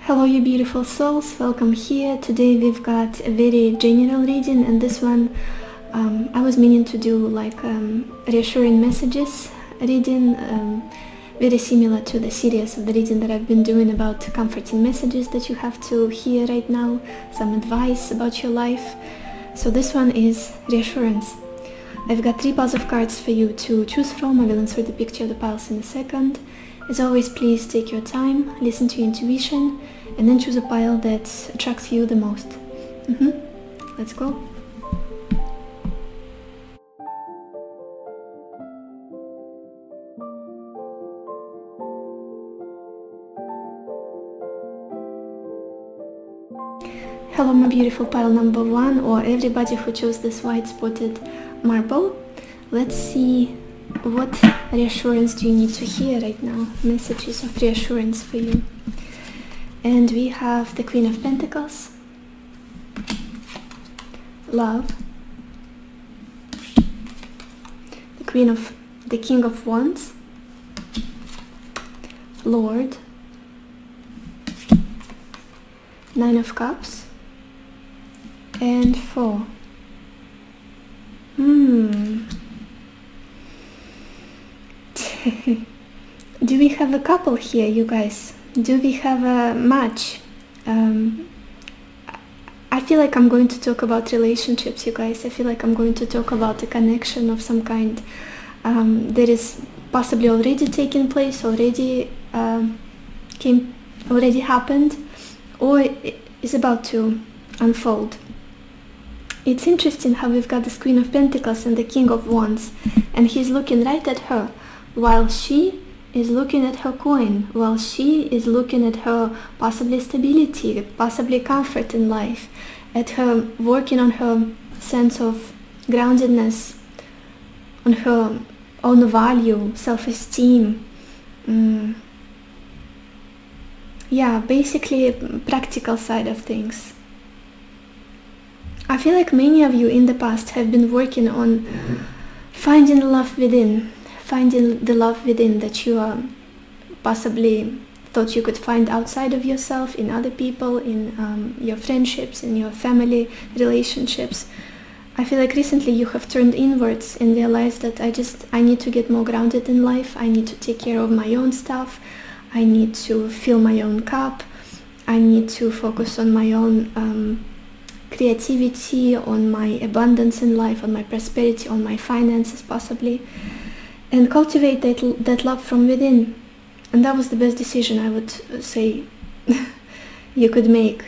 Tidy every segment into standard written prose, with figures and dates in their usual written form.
Hello you beautiful souls, welcome here. Today we've got a very general reading, and this one I was meaning to do like reassuring messages reading, very similar to the series of the reading that I've been doing about comforting messages that you have to hear right now, some advice about your life. So this one is reassurance. I've got 3 piles of cards for you to choose from. I will insert the picture of the piles in a second. As always, please take your time, listen to your intuition, and then choose a pile that attracts you the most. Let's go. Hello my beautiful pile number 1, or everybody who chose this white spotted marble. Let's see what reassurance do you need to hear right now, messages of reassurance for you. And we have the Queen of Pentacles, Love, the King of Wands, Lord, 9 of Cups, and 4. Do we have a couple here, you guys? Do we have a match? I feel like I'm going to talk about relationships, you guys. I feel like I'm going to talk about a connection of some kind that is possibly already taking place, already happened, or is about to unfold. It's interesting how we've got this Queen of Pentacles and the King of Wands, and he's looking right at her, while she is looking at her coin, while she is looking at her possibly stability, possibly comfort in life, at her working on her sense of groundedness, on her own value, self-esteem. Yeah, basically practical side of things. I feel like many of you in the past have been working on finding love within, finding the love within that you possibly thought you could find outside of yourself, in other people, in your friendships, in your family relationships. I feel like recently you have turned inwards and realized that I need to get more grounded in life. I need to take care of my own stuff. I need to fill my own cup. I need to focus on my own creativity, on my abundance in life, on my prosperity, on my finances possibly, and cultivate that love from within. And that was the best decision I would say you could make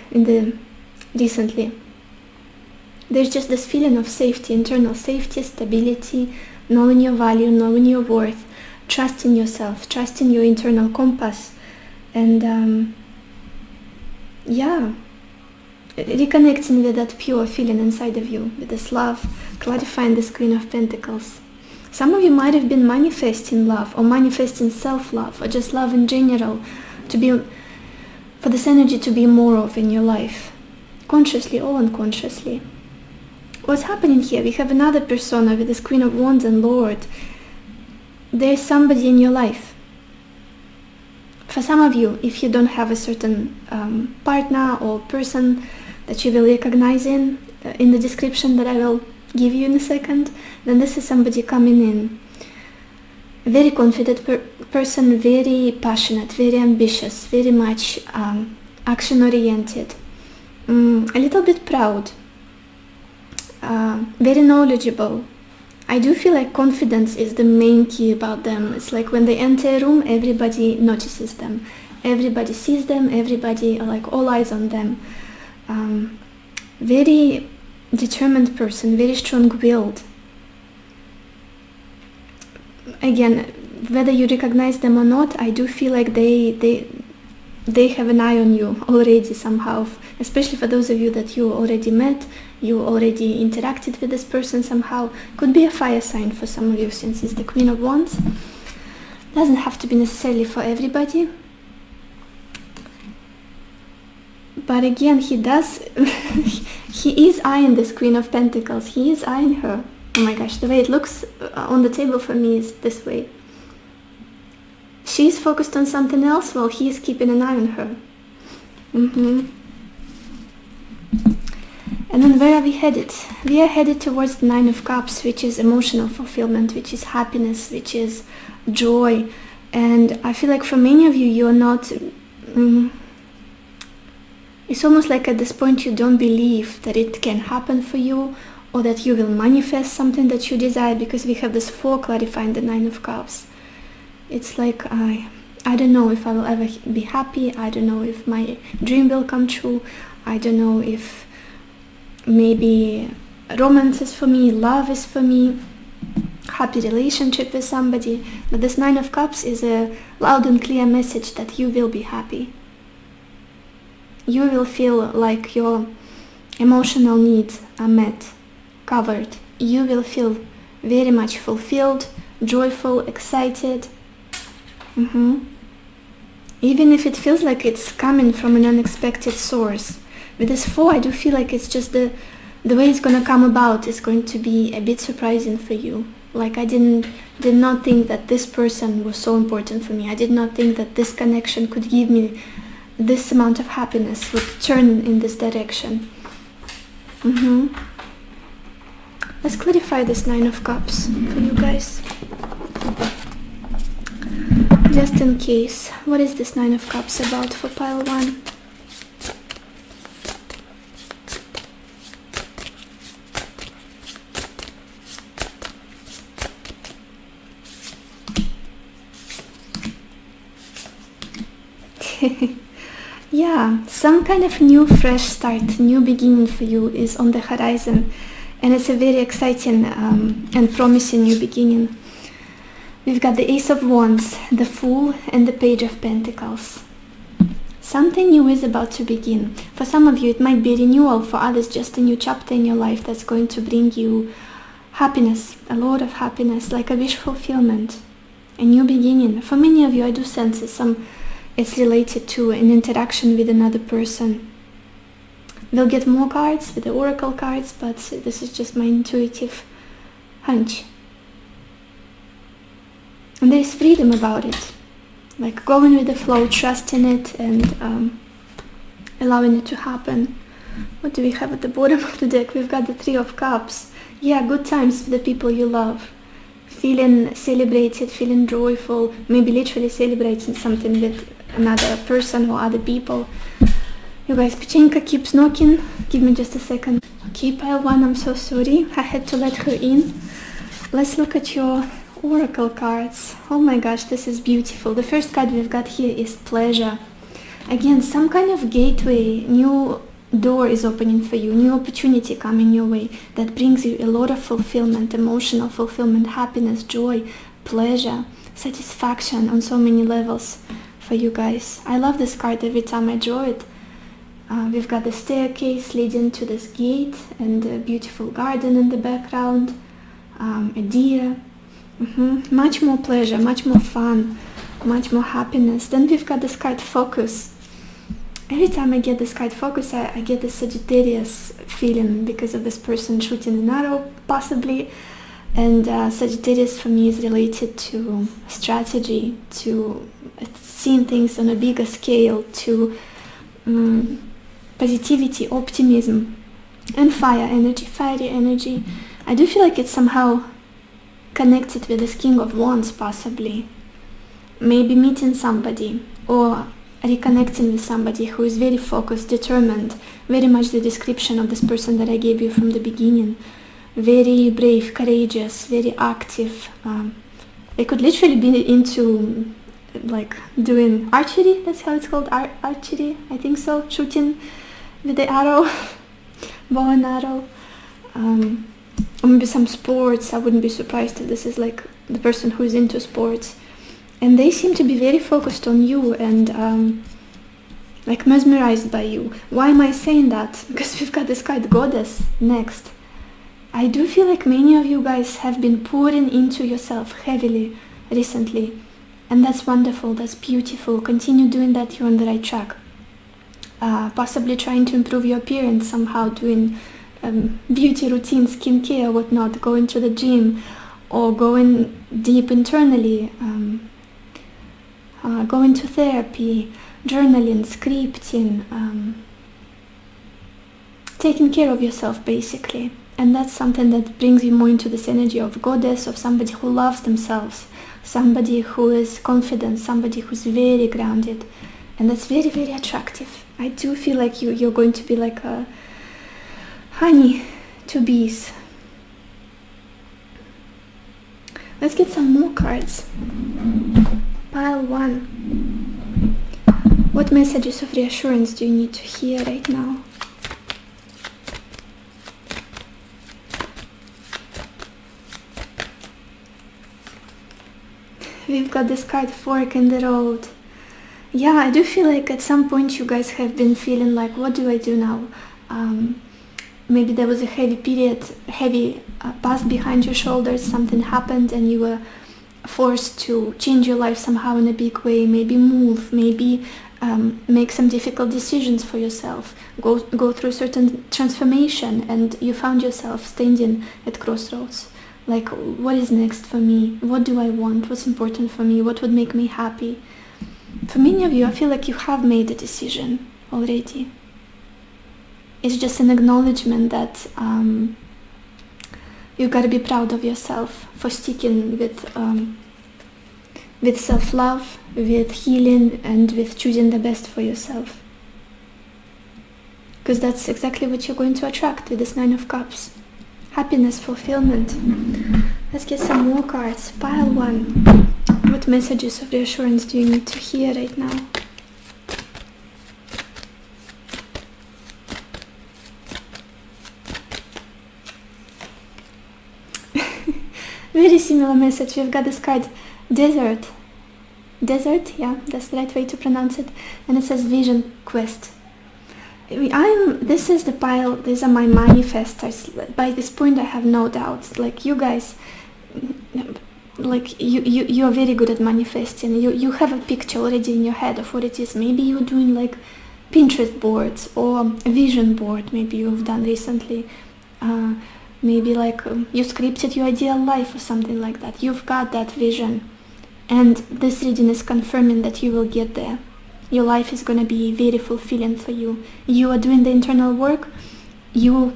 recently. There's just this feeling of safety, internal safety, stability, knowing your value, knowing your worth, trusting yourself, trusting your internal compass, and yeah, reconnecting with that pure feeling inside of you, with this love, clarifying this Queen of Pentacles. Some of you might have been manifesting love, or manifesting self-love, or just love in general, for this energy to be more of in your life, consciously or unconsciously. What's happening here? We have another persona with this Queen of Wands and Lord. There's somebody in your life. For some of you, if you don't have a certain partner or person that you will recognize in the description that I will give you in a second, then this is somebody coming in. A very confident person, very passionate, very ambitious, very much action-oriented, a little bit proud, very knowledgeable. I do feel like confidence is the main key about them. It's like when they enter a room, everybody notices them. Everybody sees them, everybody, like all eyes on them. Very determined person, very strong-willed. Again, whether you recognize them or not, I do feel like they have an eye on you already somehow, especially for those of you that you already met, you already interacted with this person somehow. Could be a fire sign for some of you, since it's the Queen of Wands. Doesn't have to be necessarily for everybody. But again, he is eyeing this Queen of Pentacles. He is eyeing her. Oh my gosh, the way it looks on the table for me is this way. She's focused on something else while he is keeping an eye on her. And then where are we headed? We are headed towards the Nine of Cups, which is emotional fulfillment, which is happiness, which is joy. And I feel like for many of you, you're not... it's almost like at this point you don't believe that it can happen for you, or that you will manifest something that you desire, because we have this 4 clarifying the Nine of Cups. It's like, I don't know if I will ever be happy. I don't know if my dream will come true. I don't know if maybe romance is for me, love is for me, happy relationship with somebody. But this Nine of Cups is a loud and clear message that you will be happy. You will feel like your emotional needs are met, covered. You will feel very much fulfilled, joyful, excited. Even if it feels like it's coming from an unexpected source. With this 4, I do feel like it's just the way it's gonna come about is going to be a bit surprising for you. Like I did not think that this person was so important for me. I did not think that this connection could give me this amount of happiness, would turn in this direction. Let's clarify this Nine of Cups for you guys. Just in case, what is this Nine of Cups about for pile 1? Yeah, some kind of new fresh start, new beginning for you is on the horizon, and it's a very exciting and promising new beginning. We've got the Ace of Wands, the Fool, and the Page of Pentacles. Something new is about to begin. For some of you it might be renewal, for others just a new chapter in your life that's going to bring you happiness, a lot of happiness, like a wish fulfillment, a new beginning. For many of you I do sense it's related to an interaction with another person. We'll get more cards with the oracle cards, but this is just my intuitive hunch. And there is freedom about it, like going with the flow, trusting it, and allowing it to happen. What do we have at the bottom of the deck? We've got the Three of Cups. Yeah, good times with the people you love. Feeling celebrated, feeling joyful, maybe literally celebrating something with another person or other people. You guys, Pechenka keeps knocking. Give me just a second. Okay, pile 1, I'm so sorry. I had to let her in. Let's look at your oracle cards. Oh my gosh, this is beautiful. The first card we've got here is pleasure. Again, some kind of gateway, new door is opening for you, new opportunity coming your way that brings you a lot of fulfillment, emotional fulfillment, happiness, joy, pleasure, satisfaction on so many levels for you guys. I love this card every time I draw it. We've got the staircase leading to this gate and a beautiful garden in the background, a deer. Much more pleasure, much more fun, much more happiness. Then we've got this card focus. Every time I get this card focus, I get this Sagittarius feeling because of this person shooting an arrow, possibly. And Sagittarius for me is related to strategy, to seeing things on a bigger scale, to positivity, optimism, and fire energy, fiery energy. I do feel like it's somehow connected with this King of Wands, possibly. Maybe meeting somebody or reconnecting with somebody who is very focused, determined, very much the description of this person that I gave you from the beginning. Very brave, courageous, very active. They could literally be into like doing archery, that's how it's called, archery, I think so, shooting with the arrow, bow and arrow. Or maybe some sports. I wouldn't be surprised if this is like the person who is into sports. And they seem to be very focused on you and like mesmerized by you. Why am I saying that? Because we've got this card Goddess next. I do feel like many of you guys have been pouring into yourself heavily recently. And that's wonderful, that's beautiful. Continue doing that, you're on the right track. Possibly trying to improve your appearance somehow, doing beauty routine, skincare, whatnot, going to the gym, or going deep internally, going to therapy, journaling, scripting, taking care of yourself basically. And that's something that brings you more into this energy of goddess, of somebody who loves themselves, somebody who is confident, somebody who's very grounded. And that's very, very attractive. I do feel like you're going to be like a honey to bees. Let's get some more cards. Pile 1. What messages of reassurance do you need to hear right now? We've got this card, fork in the road. Yeah, I do feel like at some point you guys have been feeling like, what do I do now? Maybe there was a heavy period, past behind your shoulders, something happened and you were forced to change your life somehow in a big way, maybe move, maybe make some difficult decisions for yourself, go through certain transformation, and you found yourself standing at crossroads. Like, what is next for me? What do I want? What's important for me? What would make me happy? For many of you, I feel like you have made a decision already. It's just an acknowledgement that you've got to be proud of yourself for sticking with self-love, with healing, and with choosing the best for yourself. Because that's exactly what you're going to attract with this 9 of Cups. Happiness, fulfillment. Let's get some more cards. Pile 1. What messages of reassurance do you need to hear right now? Very similar message. We've got this card, desert. Desert, yeah, that's the right way to pronounce it. And it says vision quest. This is the pile, these are my manifestors. By this point I have no doubts. Like, you guys, like you are very good at manifesting. You have a picture already in your head of what it is. Maybe you're doing like Pinterest boards or a vision board, maybe you've done recently. Maybe like you scripted your ideal life or something like that. You've got that vision, and this reading is confirming that you will get there. Your life is going to be very fulfilling for you. You are doing the internal work. You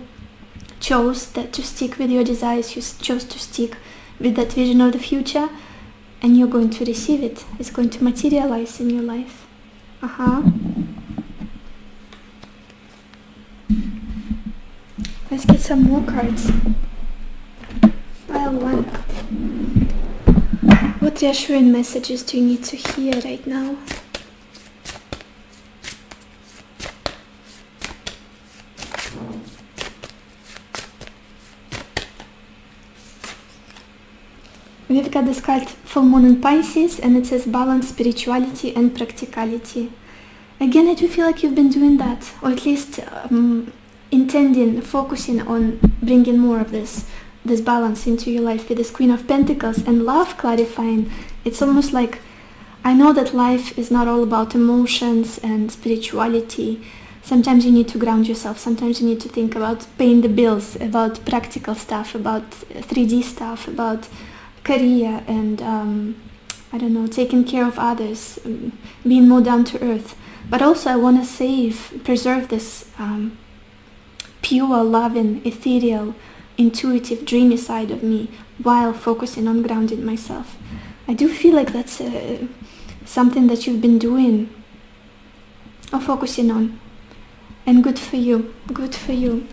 chose to stick with your desires. You chose to stick with that vision of the future, and you're going to receive it. It's going to materialize in your life. Let's get some more cards. Pile 1. What reassuring messages do you need to hear right now? We've got this card, full moon in Pisces, and it says balance, spirituality and practicality. Again, I do feel like you've been doing that, or at least intending, focusing on bringing more of this balance into your life with this Queen of Pentacles and love clarifying. It's almost like, I know that life is not all about emotions and spirituality. Sometimes you need to ground yourself. Sometimes you need to think about paying the bills, about practical stuff, about 3D stuff, about career and I don't know, taking care of others, being more down to earth. But also I want to preserve this pure, loving, ethereal, intuitive, dreamy side of me while focusing on grounding myself. I do feel like that's something that you've been doing or focusing on, and good for you, good for you.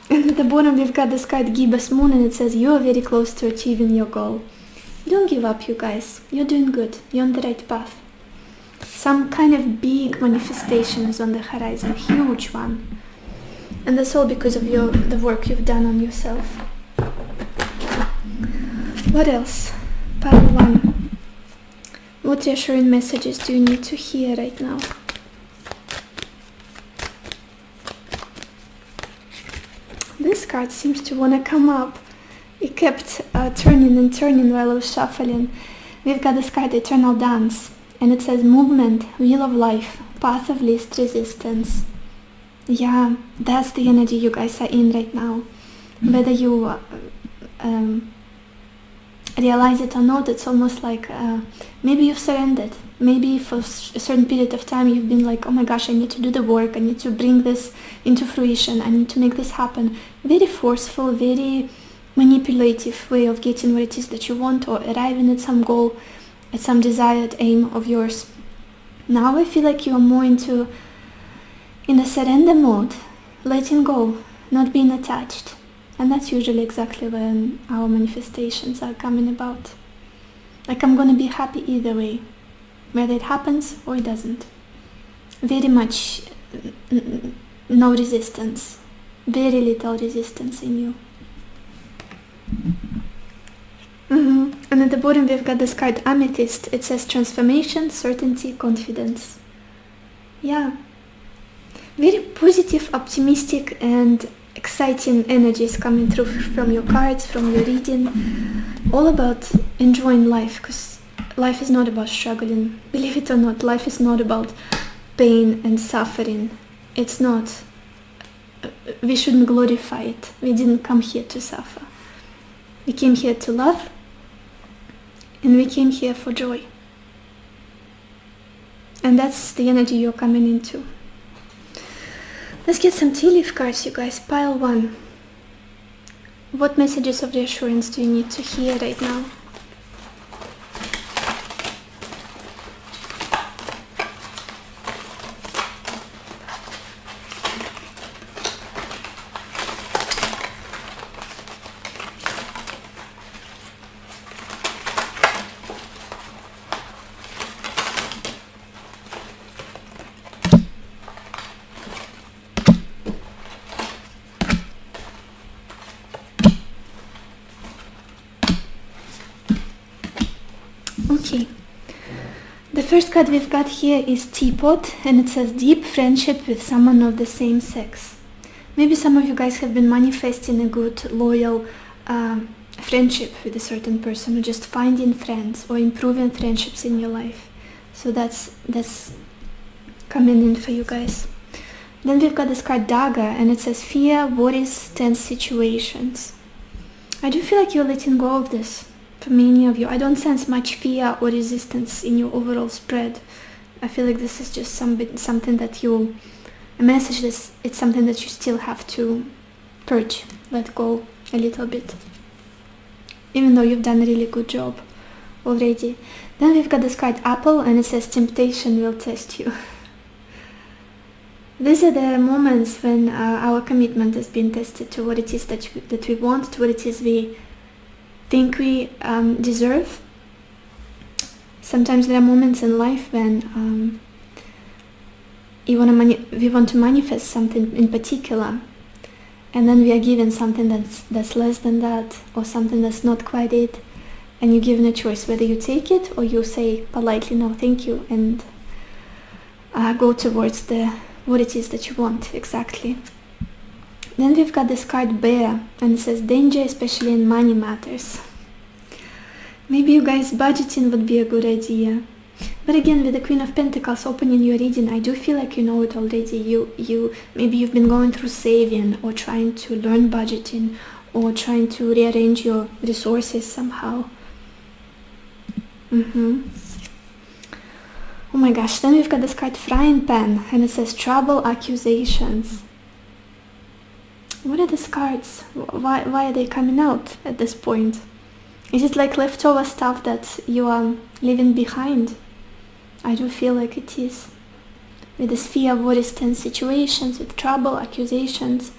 And at the bottom we've got this card, gibbous moon, and it says you are very close to achieving your goal. Don't give up, you guys. You're doing good. You're on the right path. Some kind of big manifestation is on the horizon, huge one. And that's all because of the work you've done on yourself. What else? Pile 1. What reassuring messages do you need to hear right now? This card seems to want to come up. It kept turning and turning while I was shuffling. We've got this card, Eternal Dance, and it says movement, wheel of life, path of least resistance. Yeah, that's the energy you guys are in right now. Whether you realize it or not, it's almost like maybe you've surrendered. Maybe for a certain period of time you've been like, oh my gosh, I need to do the work, I need to bring this into fruition, I need to make this happen. Very forceful, very manipulative way of getting what it is that you want, or arriving at some goal, at some desired aim of yours. Now I feel like you are more in a surrender mode, letting go, not being attached. And that's usually exactly when our manifestations are coming about. Like, I'm gonna be happy either way, whether it happens or it doesn't. Very much no resistance, very little resistance in you. And at the bottom we've got this card Amethyst. It says transformation, certainty, confidence. Yeah, very positive, optimistic and exciting energies coming through from your cards, from your reading. All about enjoying life, because life is not about struggling. Believe it or not, life is not about pain and suffering. It's not. We shouldn't glorify it. We didn't come here to suffer. We came here to love, and we came here for joy. And that's the energy you're coming into. Let's get some tea leaf cards, you guys. Pile 1. What messages of reassurance do you need to hear right now? Okay, the first card we've got here is Teapot, and it says deep friendship with someone of the same sex. Maybe some of you guys have been manifesting a good, loyal friendship with a certain person, or just finding friends or improving friendships in your life. So that's coming in for you guys. Then we've got this card Dagger, and it says fear, worries, tense situations. I do feel like you're letting go of this. For many of you, I don't sense much fear or resistance in your overall spread. I feel like this is just something that you, a message that it's something that you still have to purge, let go a little bit, even though you've done a really good job already. Then we've got this card Apple, and it says temptation will test you. These are the moments when our commitment has been tested to what it is that we want, to what it is we think we deserve. Sometimes there are moments in life when we want to manifest something in particular, and then we are given something that's less than that, or something that's not quite it, and you're given a choice whether you take it or you say politely no thank you, and go towards what it is that you want exactly. Then we've got this card Bear, and it says danger, especially in money matters. Maybe you guys budgeting would be a good idea. But again, with the Queen of Pentacles opening your reading, I do feel like you know it already. Maybe you've been going through saving, or trying to learn budgeting, or trying to rearrange your resources somehow. Oh my gosh, then we've got this card Frying Pan, and it says trouble, accusations. What are these cards? Why are they coming out at this point? Is it like leftover stuff that you are leaving behind? I do feel like it is. With this fear, worries, tense situations, with trouble, accusations,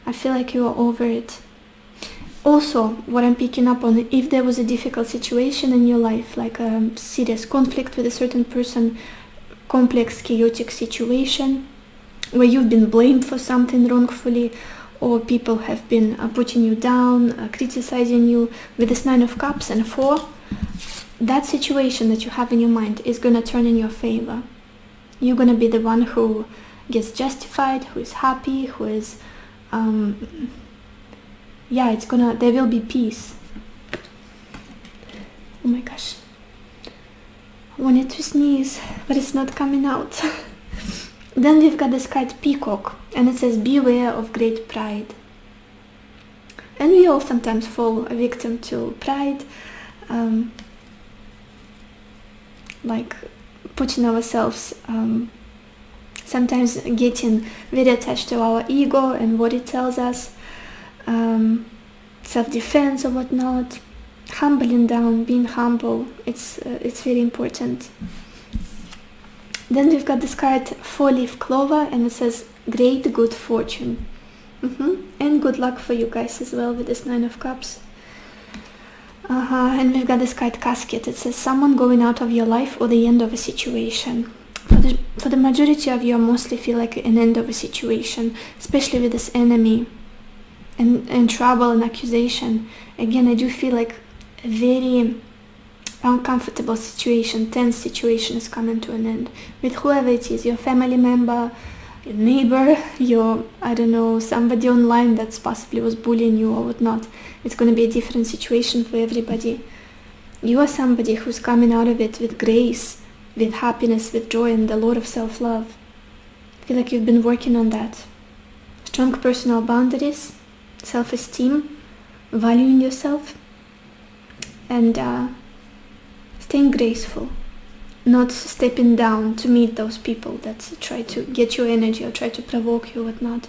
I feel like you are over it. Also, what I'm picking up on, if there was a difficult situation in your life, like a serious conflict with a certain person, complex, chaotic situation, where you've been blamed for something wrongfully, or people have been putting you down, criticizing you, with this 9 of Cups and 4, that situation that you have in your mind is going to turn in your favor. You're going to be the one who gets justified, who is happy, who is, yeah, there will be peace. Oh my gosh. I wanted to sneeze, but it's not coming out. Then we've got this card Peacock, and it says beware of great pride. And we all sometimes fall a victim to pride, like putting ourselves, sometimes getting very attached to our ego and what it tells us, self-defense or whatnot, humbling down, being humble, it's very important. Then we've got this card 4-leaf clover, and it says great good fortune. And good luck for you guys as well with this 9 of Cups. And we've got this card casket. It says someone going out of your life or the end of a situation. For the majority of you, I mostly feel like an end of a situation, especially with this enemy and trouble and accusation. Again, I do feel like a very uncomfortable situation, tense situation is coming to an end with whoever it is, your family member, your neighbor, your, I don't know, somebody online that's possibly was bullying you or whatnot. It's going to be a different situation for everybody. You are somebody who's coming out of it with grace, with happiness, with joy, and a lot of self-love. I feel like you've been working on that. Strong personal boundaries, self-esteem, valuing yourself, and staying graceful, not stepping down to meet those people that try to get your energy or try to provoke you or whatnot.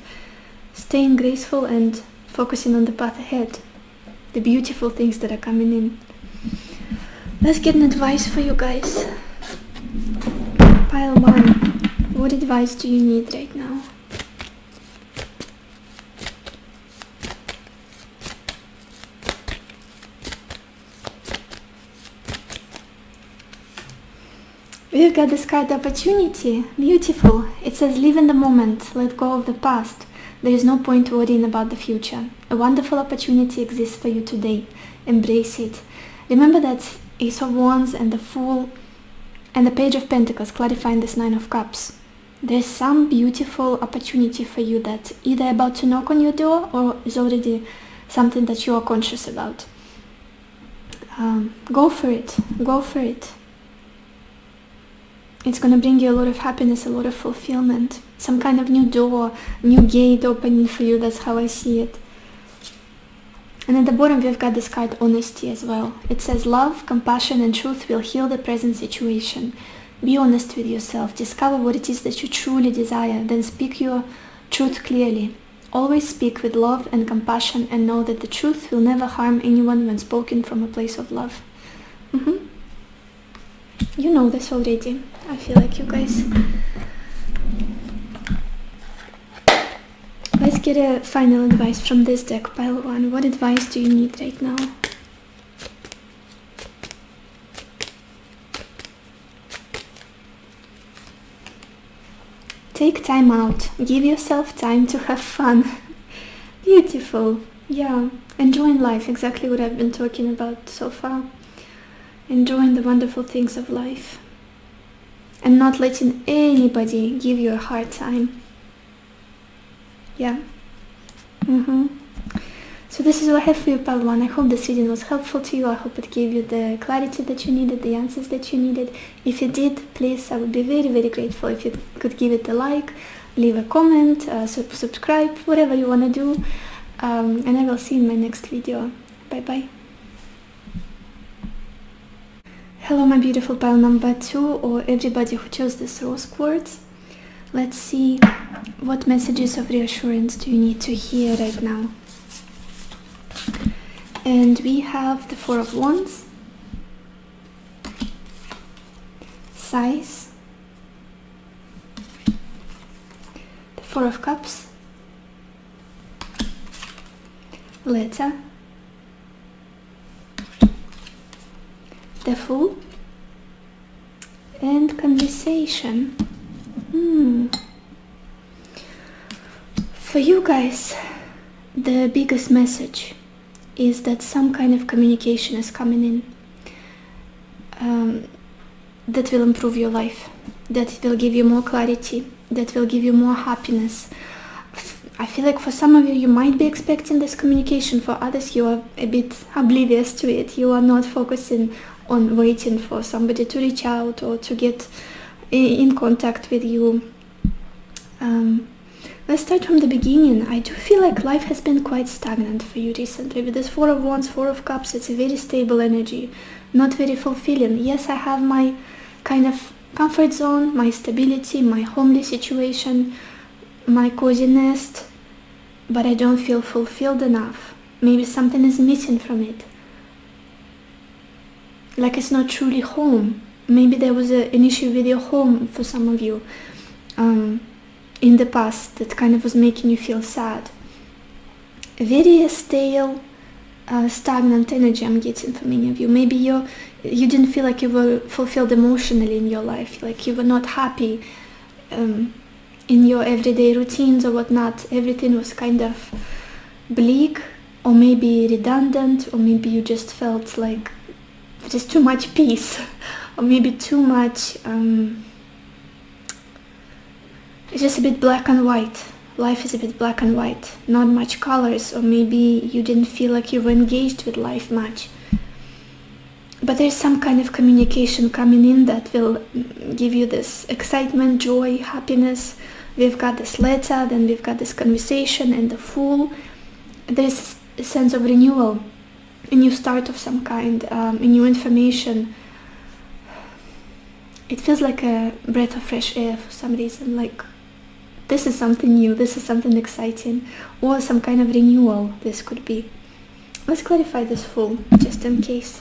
Staying graceful and focusing on the path ahead, the beautiful things that are coming in. Let's get an advice for you guys. Pile 1, what advice do you need right now? We've got this card opportunity, beautiful. It says live in the moment, let go of the past. There is no point worrying about the future. A wonderful opportunity exists for you today. Embrace it. Remember that Ace of Wands and the Fool and the Page of Pentacles clarifying this 9 of Cups. There's some beautiful opportunity for you that's either about to knock on your door or is already something that you are conscious about. Go for it. Go for it. It's going to bring you a lot of happiness, a lot of fulfillment. Some kind of new door, new gate opening for you. That's how I see it. And at the bottom we've got this card honesty as well. It says love, compassion and truth will heal the present situation. Be honest with yourself. Discover what it is that you truly desire. Then speak your truth clearly. Always speak with love and compassion and know that the truth will never harm anyone when spoken from a place of love. You know this already. I feel like you guys. Let's get a final advice from this deck, pile 1. What advice do you need right now? Take time out. Give yourself time to have fun. Beautiful. Yeah. Enjoying life. Exactly what I've been talking about so far. Enjoying the wonderful things of life. And not letting anybody give you a hard time. Yeah. So this is what I have for you, pile 1. I hope this reading was helpful to you. I hope it gave you the clarity that you needed, the answers that you needed. If you did, please, I would be very, very grateful if you could give it a like, leave a comment, subscribe, whatever you want to do. And I will see you in my next video. Bye bye. Hello my beautiful pile number 2, or everybody who chose this rose quartz. Let's see what messages of reassurance do you need to hear right now. And we have the 4 of Wands, Sighs, the 4 of Cups, Letter, the Fool, and Conversation. For you guys, the biggest message is that some kind of communication is coming in that will improve your life, that will give you more clarity, that will give you more happiness. I feel like for some of you, you might be expecting this communication. For others, you are a bit oblivious to it. You are not focusing on waiting for somebody to reach out or to get in contact with you. Let's start from the beginning. I do feel like life has been quite stagnant for you recently. With this Four of Wands, Four of Cups, it's a very stable energy, not very fulfilling. Yes, I have my kind of comfort zone, my stability, my homely situation, my cozy nest, but I don't feel fulfilled enough. Maybe something is missing from it. Like it's not truly home. Maybe there was an issue with your home for some of you in the past that kind of was making you feel sad. A very stale, stagnant energy I'm getting for many of you. Maybe you didn't feel like you were fulfilled emotionally in your life, like you were not happy in your everyday routines or whatnot. Everything was kind of bleak, or maybe redundant, or maybe you just felt like just too much peace, or maybe too much it's just a bit black and white. Life is a bit black and white, not much colors, or maybe you didn't feel like you were engaged with life much. But there's some kind of communication coming in that will give you this excitement, joy, happiness. We've got this letter, then we've got this conversation and the Fool. There's a sense of renewal, a new start of some kind, a new information. It feels like a breath of fresh air for some reason, like this is something new, this is something exciting, or some kind of renewal this could be. Let's clarify this Fool, just in case.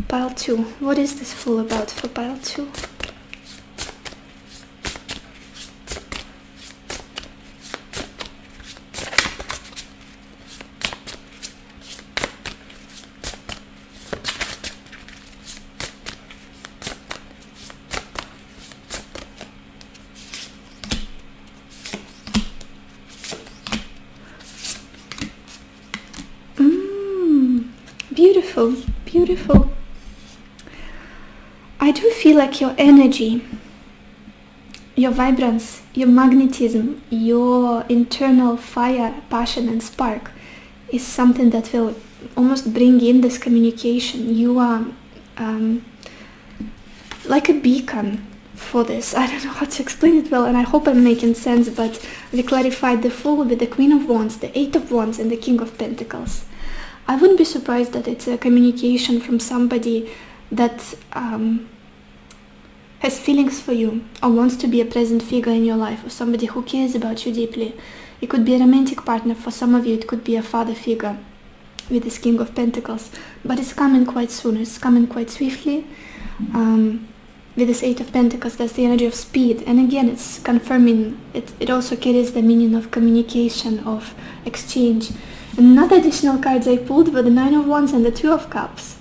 Pile 2. What is this Fool about for pile 2? Beautiful, beautiful. I do feel like your energy, your vibrance, your magnetism, your internal fire, passion and spark is something that will almost bring in this communication. You are like a beacon for this. I don't know how to explain it well, and I hope I'm making sense, but we clarified the Fool with the Queen of Wands, the Eight of Wands and the King of Pentacles. I wouldn't be surprised that it's a communication from somebody that has feelings for you or wants to be a present figure in your life, or somebody who cares about you deeply. It could be a romantic partner. For some of you it could be a father figure with this King of Pentacles, but it's coming quite soon, it's coming quite swiftly. With this Eight of Pentacles, that's the energy of speed, and again it's confirming, it also carries the meaning of communication, of exchange. Another additional cards I pulled were the Nine of Wands and the Two of Cups.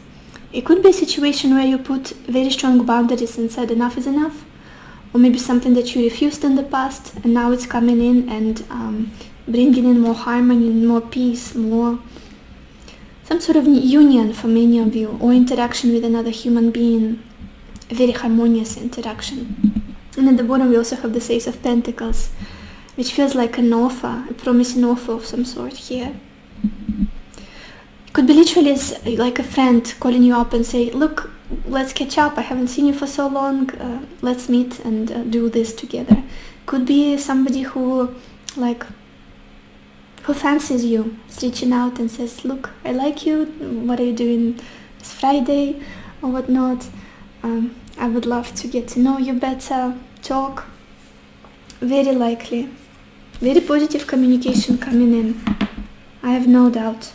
It could be a situation where you put very strong boundaries and said enough is enough, or maybe something that you refused in the past and now it's coming in and bringing in more harmony, more peace, more some sort of union for many of you, or interaction with another human being, a very harmonious interaction. And at the bottom we also have the Ace of Pentacles, which feels like an offer, a promising offer of some sort here. It could be literally like a friend calling you up and say, look, let's catch up, I haven't seen you for so long, let's meet and do this together. Could be somebody who fancies you, is reaching out and says, look, I like you, what are you doing this Friday or whatnot, I would love to get to know you better, talk. Very likely, very positive communication coming in, I have no doubt.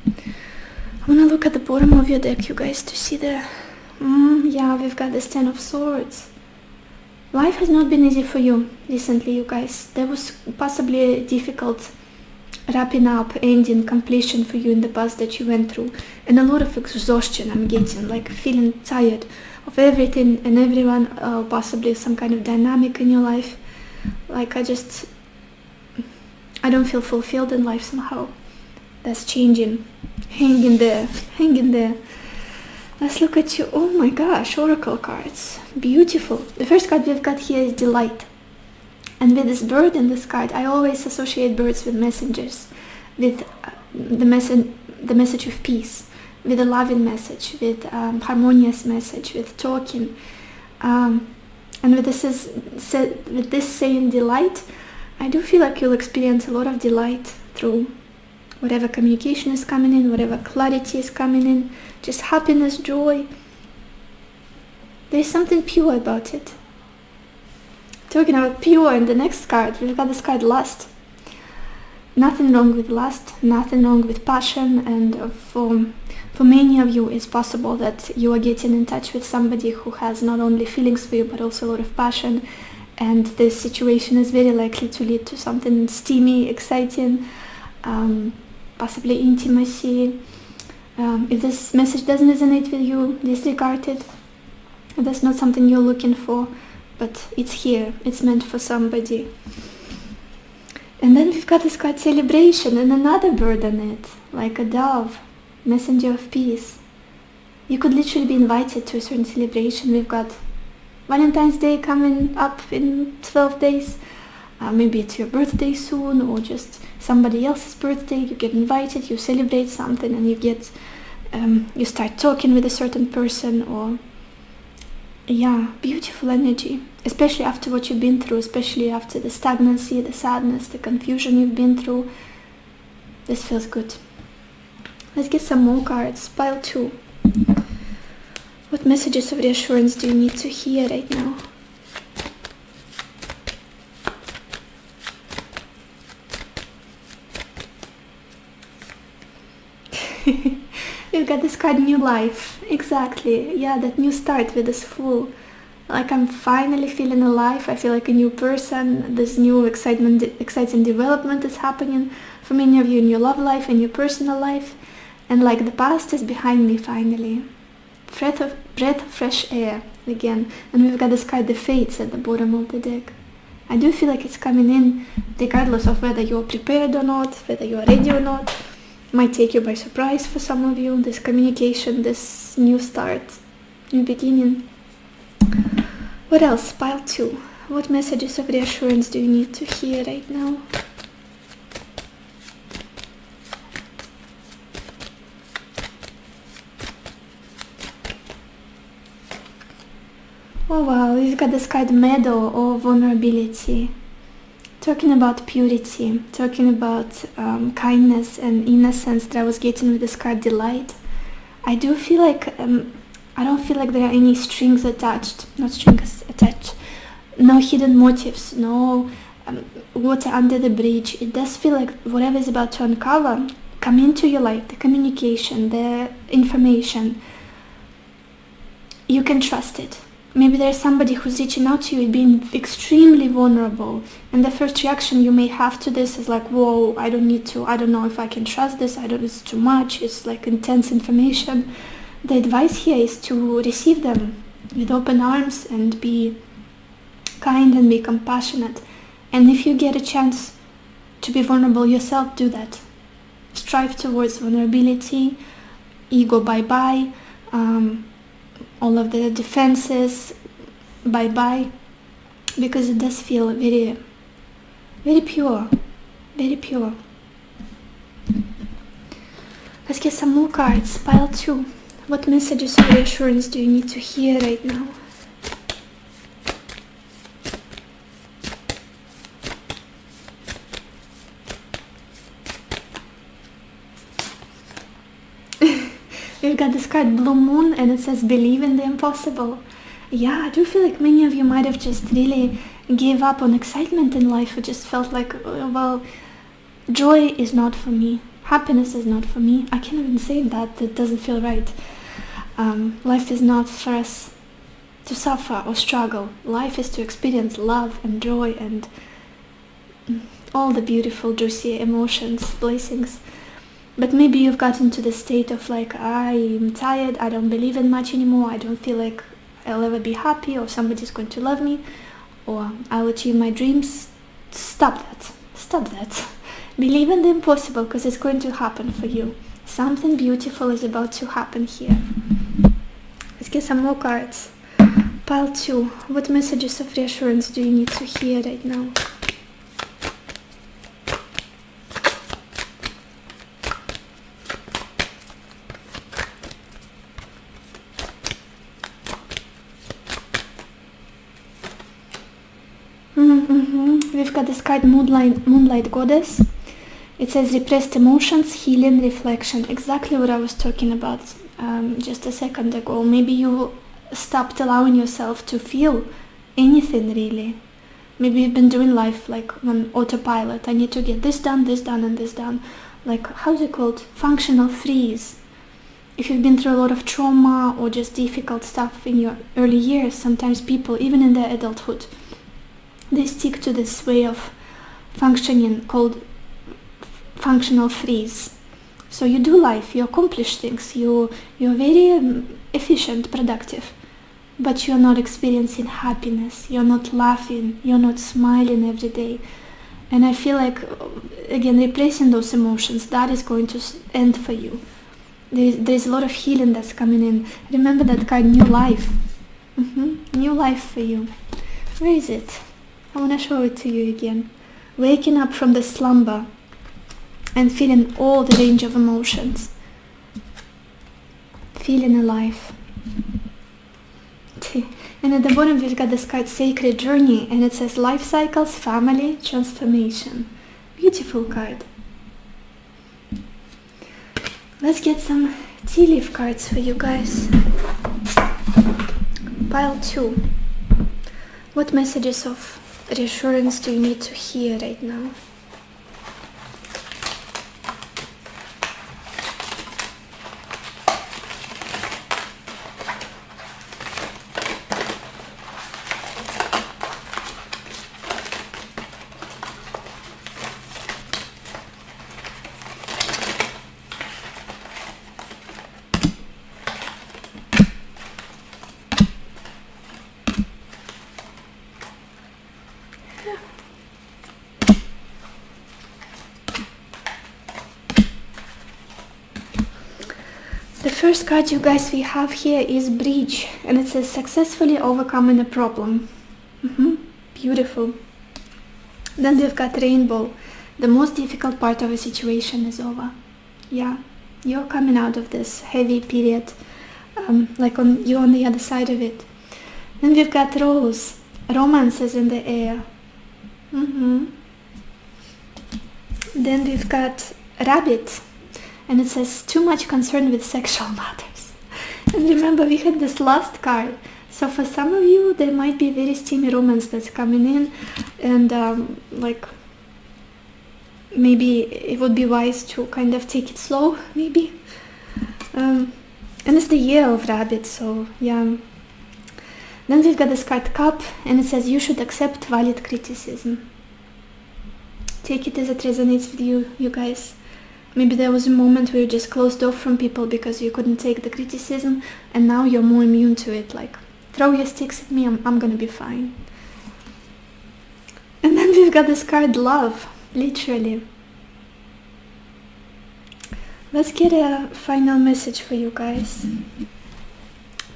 I want to look at the bottom of your deck, you guys, to see the... yeah, we've got this Ten of Swords. Life has not been easy for you recently, you guys. There was possibly a difficult wrapping up, ending, completion for you in the past that you went through. And a lot of exhaustion I'm getting, like feeling tired of everything and everyone, possibly some kind of dynamic in your life. Like I don't feel fulfilled in life somehow. That's changing. Hang in there, hang in there. Let's look at you. Oh my gosh, oracle cards. Beautiful. The first card we've got here is delight. And with this bird in this card, I always associate birds with messengers, with the message of peace, with a loving message, with harmonious message, with talking. And with this saying delight, I do feel like you'll experience a lot of delight through whatever communication is coming in, whatever clarity is coming in, just happiness, joy. There's something pure about it. Talking about pure, in the next card, we've got this card lust. Nothing wrong with lust, nothing wrong with passion, and for many of you it's possible that you are getting in touch with somebody who has not only feelings for you but also a lot of passion, and this situation is very likely to lead to something steamy, exciting, possibly intimacy. If this message doesn't resonate with you, disregard it. That's not something you're looking for, but it's here, it's meant for somebody. And then we've got this card celebration and another bird on it, like a dove, messenger of peace. You could literally be invited to a certain celebration. We've got Valentine's Day coming up in 12 days. Maybe it's your birthday soon, or just somebody else's birthday. You get invited, you celebrate something, and you start talking with a certain person, or yeah, beautiful energy, especially after what you've been through, especially after the stagnancy, the sadness, the confusion you've been through. This feels good. Let's get some more cards. Pile 2. What messages of reassurance do you need to hear right now? You've got this card, new life. Exactly. Yeah, that new start with this Fool. Like, I'm finally feeling alive. I feel like a new person. This new exciting development is happening for many of you in your love life and your personal life. And like, the past is behind me finally. Breath of fresh air again. And we've got this card, the Fates, at the bottom of the deck. I do feel like it's coming in regardless of whether you're prepared or not, whether you're ready or not. Might take you by surprise for some of you, this communication, this new start, new beginning. What else? Pile 2. What messages of reassurance do you need to hear right now? Oh wow, you've got this card, Meadow, or vulnerability. Talking about purity, talking about kindness and innocence that I was getting with this card, Delight. I do feel like, I don't feel like there are any strings attached, not strings attached, no hidden motives, no water under the bridge. It does feel like whatever is about to uncover, come into your life, the communication, the information, you can trust it. Maybe there's somebody who's reaching out to you being extremely vulnerable, and the first reaction you may have to this is like, whoa, I don't know if I can trust this, it's too much, it's like intense information. The advice here is to receive them with open arms and be kind and be compassionate. And if you get a chance to be vulnerable yourself, do that. Strive towards vulnerability, ego bye-bye, all of the defenses, bye-bye, because it does feel very, very pure, very pure. Let's get some more cards. Pile 2. What messages of reassurance do you need to hear right now? We've got this card, Blue Moon, and it says believe in the impossible. Yeah, I do feel like many of you might have just really gave up on excitement in life, or just felt like, well, joy is not for me, happiness is not for me. I can't even say that, it doesn't feel right. Life is not for us to suffer or struggle. Life is to experience love and joy and all the beautiful, juicy emotions, blessings. But maybe you've gotten to the state of like, I'm tired, I don't believe in much anymore, I don't feel like I'll ever be happy, or somebody's going to love me, or I'll achieve my dreams. Stop that. Stop that. Believe in the impossible, because it's going to happen for you. Something beautiful is about to happen here. Let's get some more cards. Pile 2. What messages of reassurance do you need to hear right now? We've got this card, Moonlight Goddess. It says repressed emotions, healing, reflection. Exactly what I was talking about just a second ago. Maybe you stopped allowing yourself to feel anything really. Maybe you've been doing life like on autopilot. I need to get this done, and this done. Like, how's it called? Functional freeze. If you've been through a lot of trauma or just difficult stuff in your early years, sometimes people, even in their adulthood, they stick to this way of functioning called functional freeze. So you do life, you accomplish things, you're very efficient, productive, but you're not experiencing happiness, you're not laughing, you're not smiling every day. And I feel like, again, replacing those emotions, that is going to end for you. There's a lot of healing that's coming in. Remember that card, New Life. New life for you. Where is it? I want to show it to you again. Waking up from the slumber and feeling all the range of emotions. Feeling alive. And at the bottom we've got this card, Sacred Journey, and it says life cycles, family, transformation. Beautiful card. Let's get some tea leaf cards for you guys. Pile 2. What messages of reassurance do you need to hear right now? The first card, you guys, we have here is Bridge, and it says successfully overcoming a problem. Beautiful. Then we've got Rainbow. The most difficult part of a situation is over. Yeah, you're coming out of this heavy period, like you're on the other side of it. Then we've got Rose. Romance is in the air. Then we've got Rabbit. And it says too much concern with sexual matters. And remember, we had this last card. So for some of you, there might be very steamy romance that's coming in. And like, maybe it would be wise to kind of take it slow, maybe. And it's the year of Rabbit, so yeah. Then we've got this card, Cup, and it says you should accept valid criticism. Take it as it resonates with you, you guys. Maybe there was a moment where you just closed off from people because you couldn't take the criticism, and now you're more immune to it, like, throw your sticks at me, I'm gonna be fine. And then we've got this card, Love, literally. Let's get a final message for you guys.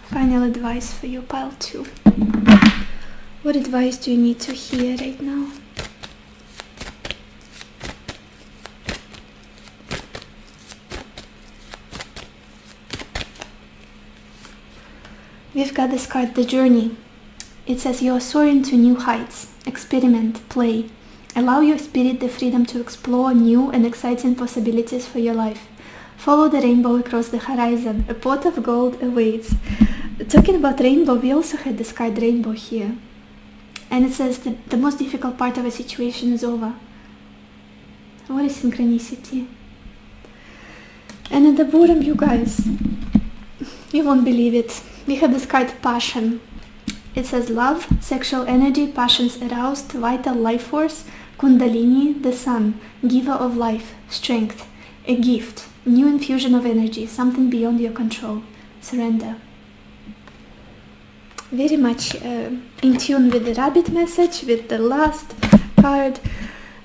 Final advice for you, pile 2. What advice do you need to hear right now? We've got this card, The Journey. It says you are soaring to new heights. Experiment, play. Allow your spirit the freedom to explore new and exciting possibilities for your life. Follow the rainbow across the horizon. A pot of gold awaits. Talking about rainbow, we also had this card, Rainbow, here. And it says the most difficult part of a situation is over. What is synchronicity? And at the bottom, you guys, you won't believe it. We have this card, Passion. It says love, sexual energy, passions aroused, vital life force, Kundalini, the sun, giver of life, strength, a gift, new infusion of energy, something beyond your control, surrender. Very much in tune with the Rabbit message, with the last card.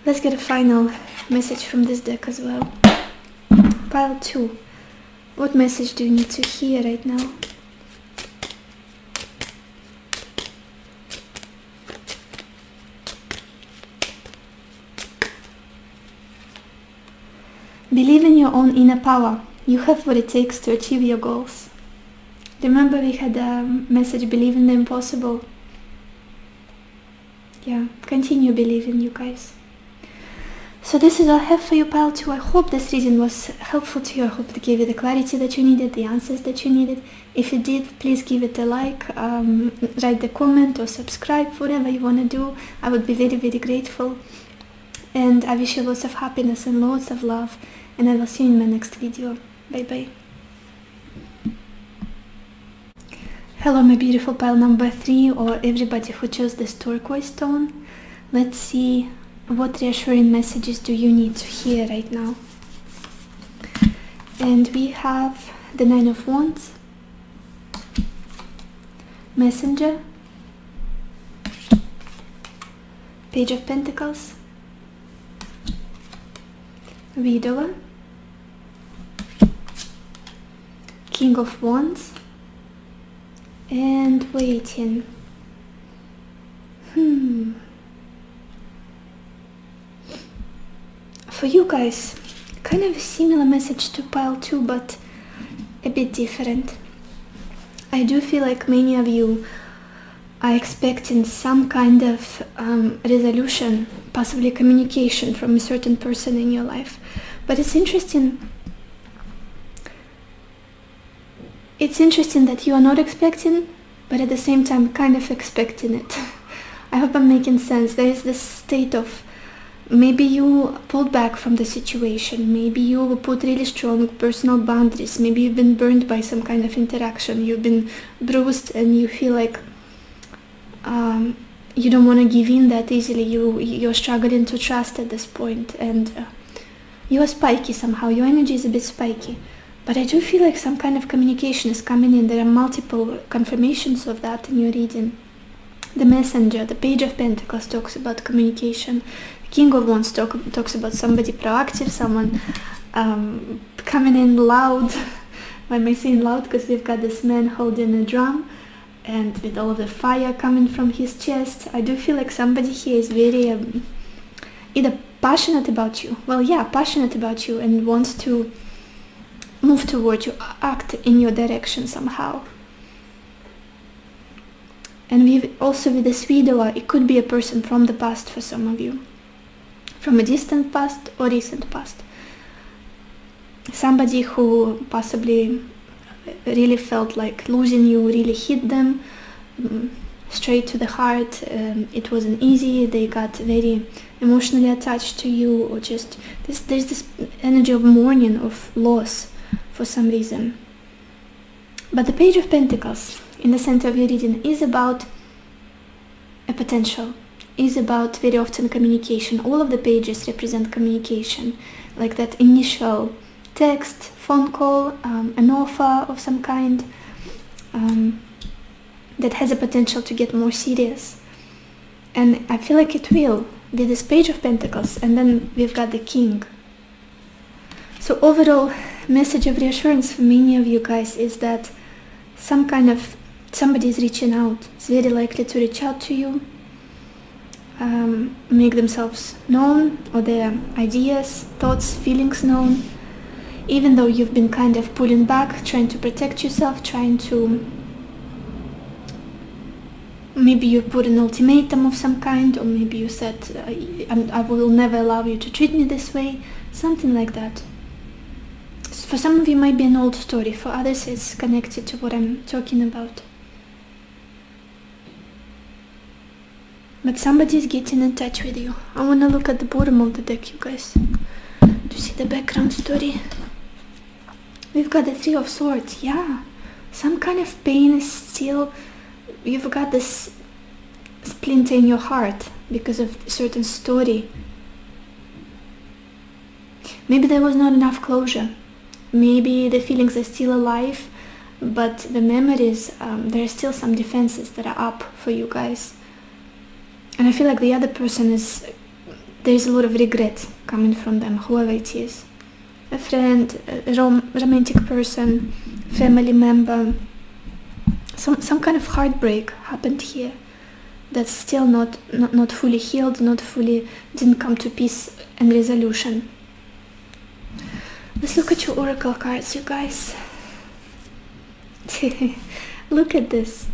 Let's get a final message from this deck as well. Pile 2. What message do you need to hear right now? Believe in your own inner power. You have what it takes to achieve your goals. Remember, we had a message, believe in the impossible. yeah, continue believing, you guys. So this is all I have for you, pile 2. I hope this reading was helpful to you. I hope it gave you the clarity that you needed, the answers that you needed. If you did, please give it a like, write the comment or subscribe, whatever you want to do. I would be very, very grateful. And I wish you lots of happiness and lots of love. And I will see you in my next video. Bye bye. Hello, my beautiful pile number 3, or everybody who chose this turquoise tone. Let's see, what reassuring messages do you need to hear right now? And we have the 9 of Wands, Messenger, Page of Pentacles, Widower, King of Wands, and Waiting. For you guys, kind of a similar message to pile 2, but a bit different. I do feel like many of you are expecting some kind of resolution, possibly communication from a certain person in your life. But it's interesting. It's interesting that you are not expecting, but at the same time kind of expecting it. I hope I'm making sense. There is this state of maybe you pulled back from the situation, maybe you put really strong personal boundaries, maybe you've been burned by some kind of interaction, you've been bruised and you feel like you don't want to give in that easily, you're struggling to trust at this point, and you are spiky somehow, your energy is a bit spiky. But I do feel like some kind of communication is coming in. There are multiple confirmations of that in your reading. The Messenger, the Page of Pentacles talks about communication. King of Wands talks about somebody proactive, someone coming in loud. Why am I saying loud? Because we've got this man holding a drum and with all of the fire coming from his chest. I do feel like somebody here is very either passionate about you, passionate about you, and wants to move toward you, act in your direction somehow. And with this widower, it could be a person from the past for some of you, from a distant past or recent past. Somebody who possibly really felt like losing you really hit them straight to the heart. It wasn't easy. They got very emotionally attached to you, or just there's this energy of mourning, of loss for some reason. But the Page of Pentacles in the center of your reading is about a potential, is about very often communication. All of the pages represent communication, like that initial text, phone call, an offer of some kind that has a potential to get more serious. And I feel like it will, with this Page of Pentacles, and then we've got the King. So overall message of reassurance for many of you guys is that somebody is reaching out. It's very likely to reach out to you, make themselves known, or their ideas, thoughts, feelings known, even though you've been kind of pulling back, trying to protect yourself, trying to, maybe you put an ultimatum of some kind, or maybe you said, I will never allow you to treat me this way, something like that. For some of you it might be an old story, for others it's connected to what I'm talking about. But somebody is getting in touch with you. I want to look at the bottom of the deck, you guys, to see the background story. We've got the Three of Swords, yeah. Some kind of pain is still, you've got this splinter in your heart because of a certain story. Maybe there was not enough closure. Maybe the feelings are still alive, but the memories, there are still some defenses that are up for you guys. And I feel like the other person there's a lot of regret coming from them, whoever it is. A friend, a romantic person, family member. Some kind of heartbreak happened here that's still not fully healed, didn't come to peace and resolution. Let's look at your oracle cards, you guys. Look at this.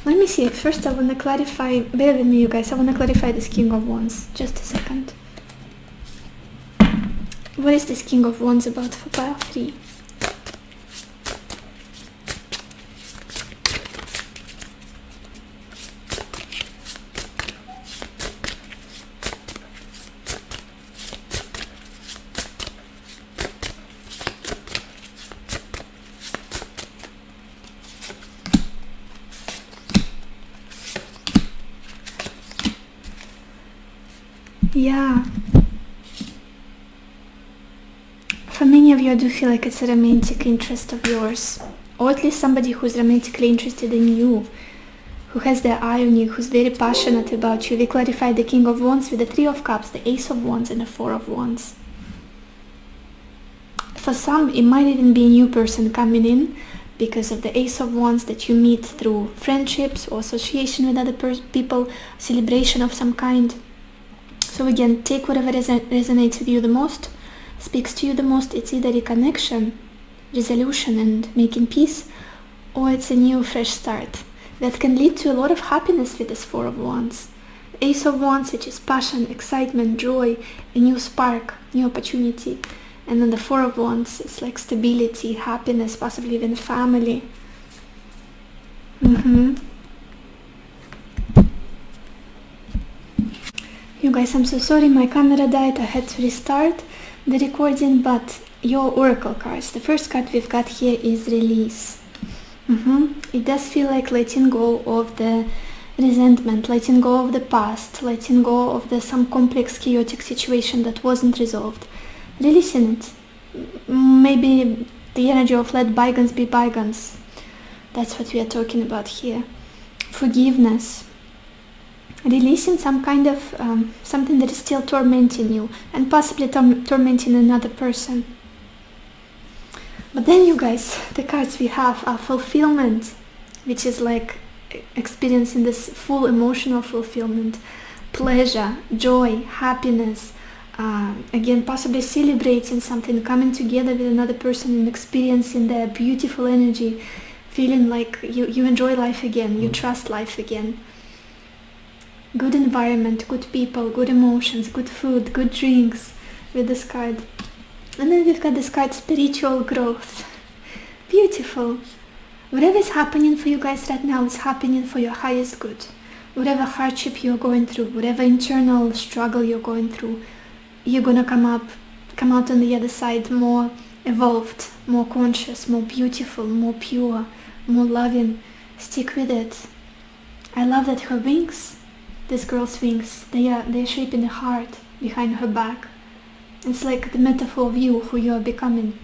Let me see. First I want to clarify, bear with me you guys, I want to clarify this King of Wands. Just a second. What is this King of Wands about for pile 3? Yeah. For many of you, I do feel like it's a romantic interest of yours, or at least somebody who's romantically interested in you, who has their eye on you, who's very passionate about you. We clarified the King of Wands with the 3 of Cups, the Ace of Wands, and the 4 of Wands. For some, it might even be a new person coming in because of the Ace of Wands that you meet through friendships or association with other people, celebration of some kind. So again, take whatever resonates with you the most, speaks to you the most. It's either reconnection, resolution and making peace, or it's a new fresh start that can lead to a lot of happiness with this 4 of Wands. Ace of Wands, which is passion, excitement, joy, a new spark, new opportunity. And then the 4 of Wands, it's like stability, happiness, possibly even family. You guys, I'm so sorry, my camera died. I had to restart the recording, but your oracle cards, the first card we've got here is release. It does feel like letting go of the resentment, letting go of the past, letting go of some complex, chaotic situation that wasn't resolved. Releasing it. Maybe the energy of let bygones be bygones. That's what we are talking about here. Forgiveness. Releasing some kind of something that is still tormenting you and possibly tormenting another person. But then you guys, the cards we have are fulfillment, which is like experiencing this full emotional fulfillment, pleasure, joy, happiness, again possibly celebrating something, coming together with another person and experiencing their beautiful energy, feeling like you enjoy life again, you trust life again. Good environment, good people, good emotions, good food, good drinks with this card. And then we've got this card, spiritual growth. Beautiful. Whatever is happening for you guys right now is happening for your highest good. Whatever hardship you're going through, whatever internal struggle you're going through, you're gonna come out on the other side more evolved, more conscious, more beautiful, more pure, more loving. Stick with it. I love that her wings, this girl's wings, they're shaping a heart behind her back. It's like the metaphor of you, who you are becoming.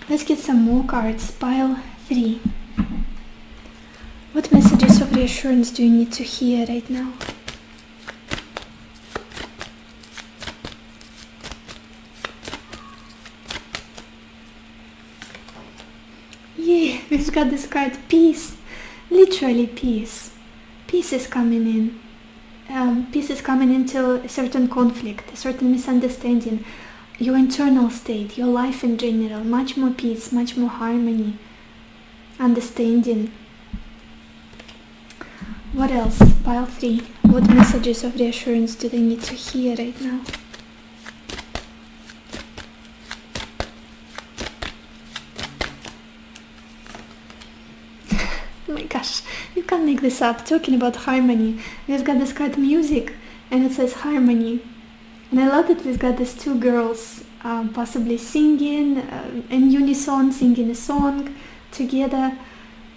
Let's get some more cards. Pile 3. What messages of reassurance do you need to hear right now? Yeah, we've got this card, peace. Literally peace. Peace is coming in. Peace is coming into a certain conflict, a certain misunderstanding, your internal state, your life in general, much more peace, much more harmony, understanding. What else? Pile 3. What messages of reassurance do they need to hear right now? Oh my gosh, you can't make this up. Talking about harmony, we've got this card music and it says harmony, and I love that we've got these two girls possibly singing in unison, singing a song together.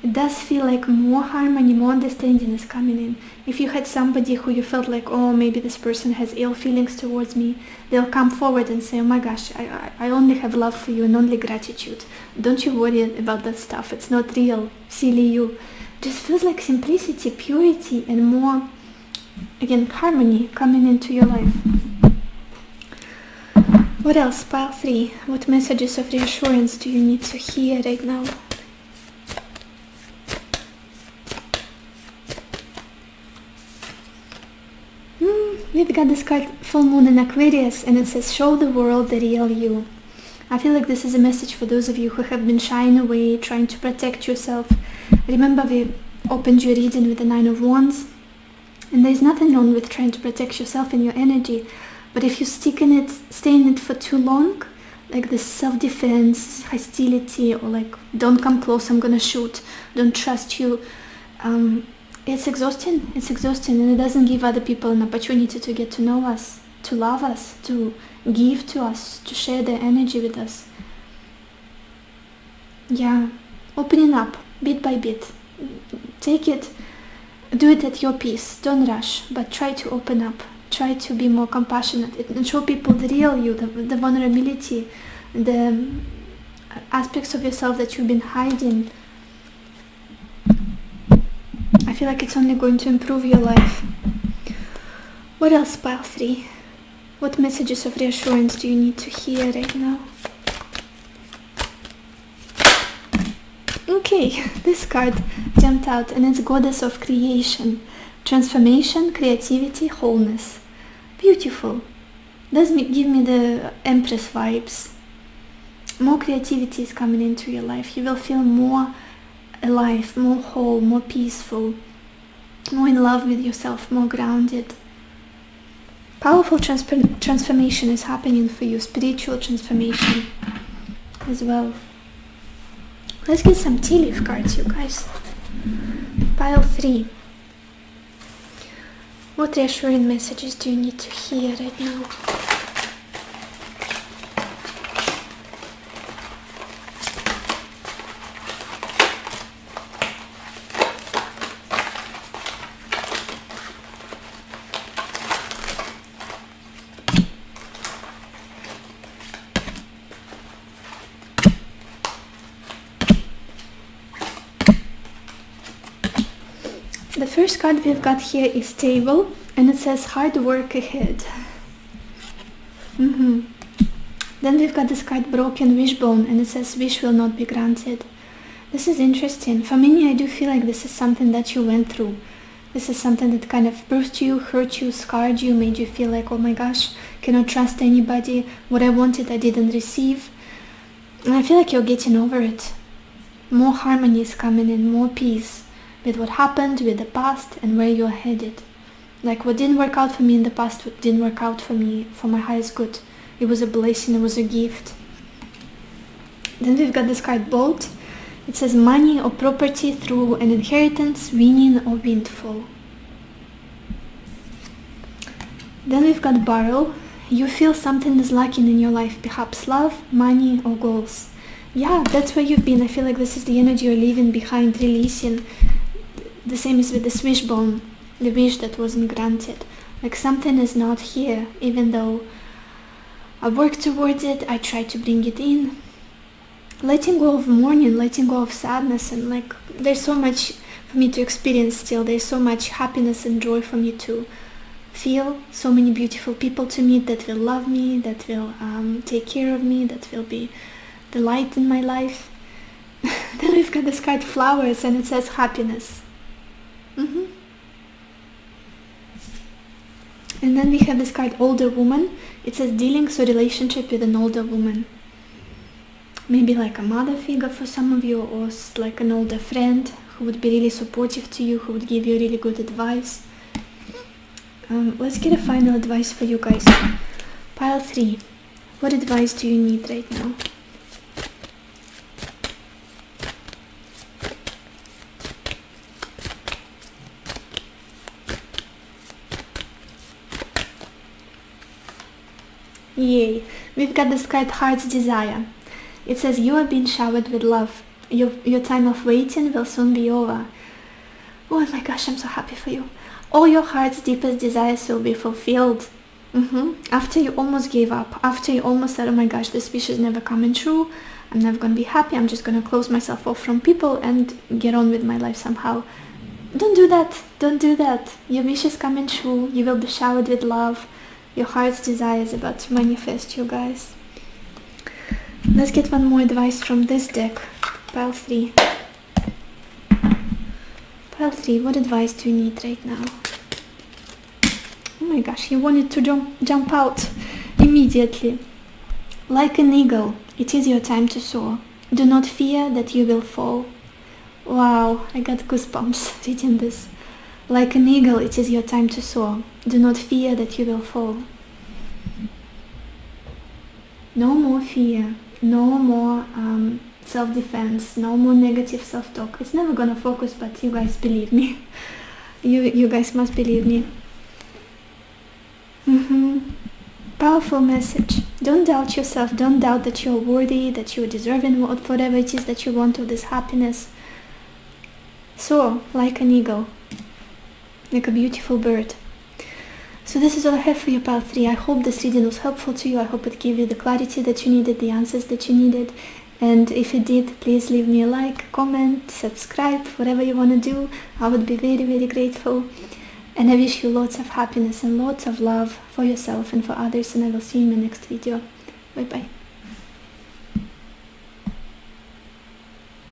It does feel like more harmony, more understanding is coming in. If you had somebody who you felt like, oh, maybe this person has ill feelings towards me, they'll come forward and say, oh my gosh, I only have love for you and only gratitude. Don't you worry about that stuff. It's not real. Silly you. Just feels like simplicity, purity, and more, again, harmony coming into your life. What else? Pile 3. What messages of reassurance do you need to hear right now? We've got this card, full moon in Aquarius, and it says, show the world the real you. I feel like this is a message for those of you who have been shying away, trying to protect yourself, Remember, we opened your reading with the Nine of Wands, and there's nothing wrong with trying to protect yourself and your energy, but if you stay in it for too long, like this self-defense, hostility, or like, don't come close, I'm gonna shoot, don't trust you, it's exhausting, and it doesn't give other people an opportunity to get to know us, to love us, to give to us, to share their energy with us. Yeah, opening up, bit by bit. Take it, do it at your pace, don't rush, but try to open up. Try to be more compassionate and show people the real you, the vulnerability, the aspects of yourself that you've been hiding. I feel like it's only going to improve your life. What else, pile 3? What messages of reassurance do you need to hear right now? Okay, this card jumped out, and it's Goddess of Creation. Transformation, creativity, wholeness. Beautiful. Does give me the Empress vibes. More creativity is coming into your life. You will feel more alive, more whole, more peaceful, more in love with yourself, more grounded. Powerful transformation is happening for you. Spiritual transformation as well. Let's get some tea leaf cards, you guys. Pile 3. What reassuring messages do you need to hear right now? The first card we've got here is Stable, and it says hard work ahead. Then we've got this card Broken Wishbone, and it says wish will not be granted. This is interesting. For many, I do feel like this is something that you went through. This is something that kind of bruised you, hurt you, scarred you, made you feel like, oh my gosh, cannot trust anybody. What I wanted, I didn't receive. And I feel like you're getting over it. More harmony is coming in, more peace with what happened, with the past, and where you're headed. Like, what didn't work out for me in the past, what didn't work out for me for my highest good. It was a blessing, it was a gift. Then we've got this card Bolt. It says money or property through an inheritance, winning or windfall. Then we've got Barrel. You feel something is lacking in your life, perhaps love, money, or goals. Yeah, that's where you've been. I feel like this is the energy you're leaving behind, releasing. The same is with the wishbone, the wish that wasn't granted. Like, something is not here, even though I work towards it, I try to bring it in. Letting go of mourning, letting go of sadness, and like, there's so much for me to experience still. There's so much happiness and joy for me to feel, so many beautiful people to meet that will love me, that will take care of me, that will be the light in my life. Then we've got this card Flowers, and it says happiness. And then we have this card Older Woman. It says dealings or relationship with an older woman. Maybe like a mother figure for some of you, or like an older friend who would be really supportive to you, who would give you really good advice. Let's get a final advice for you guys. Pile 3. What advice do you need right now? Yay, we've got this card Heart's Desire. It says you are being showered with love. Your time of waiting will soon be over. Oh my gosh, I'm so happy for you. All your heart's deepest desires will be fulfilled. After you almost gave up, after you almost said, oh my gosh, this wish is never coming true, I'm never going to be happy, I'm just going to close myself off from people and get on with my life somehow. Don't do that, don't do that. Your wish is coming true, you will be showered with love. Your heart's desire is about to manifest, you guys. Let's get one more advice from this deck. Pile 3. Pile 3, what advice do you need right now? Oh my gosh, you wanted to jump out immediately. Like an eagle, it is your time to soar. Do not fear that you will fall. Wow, I got goosebumps reading this. Like an eagle, it is your time to soar. Do not fear that you will fall. No more fear, no more self-defense, no more negative self-talk. It's never gonna focus, but you guys believe me. You guys must believe me. Powerful message. Don't doubt yourself. Don't doubt that you're worthy, that you're deserving of whatever it is that you want, of this happiness. Soar like an eagle, like a beautiful bird. So this is all I have for you, Pile 3. I hope this reading was helpful to you. I hope it gave you the clarity that you needed, the answers that you needed. And if it did, please leave me a like, comment, subscribe, whatever you want to do. I would be very, very grateful. And I wish you lots of happiness and lots of love for yourself and for others. And I will see you in my next video. Bye bye.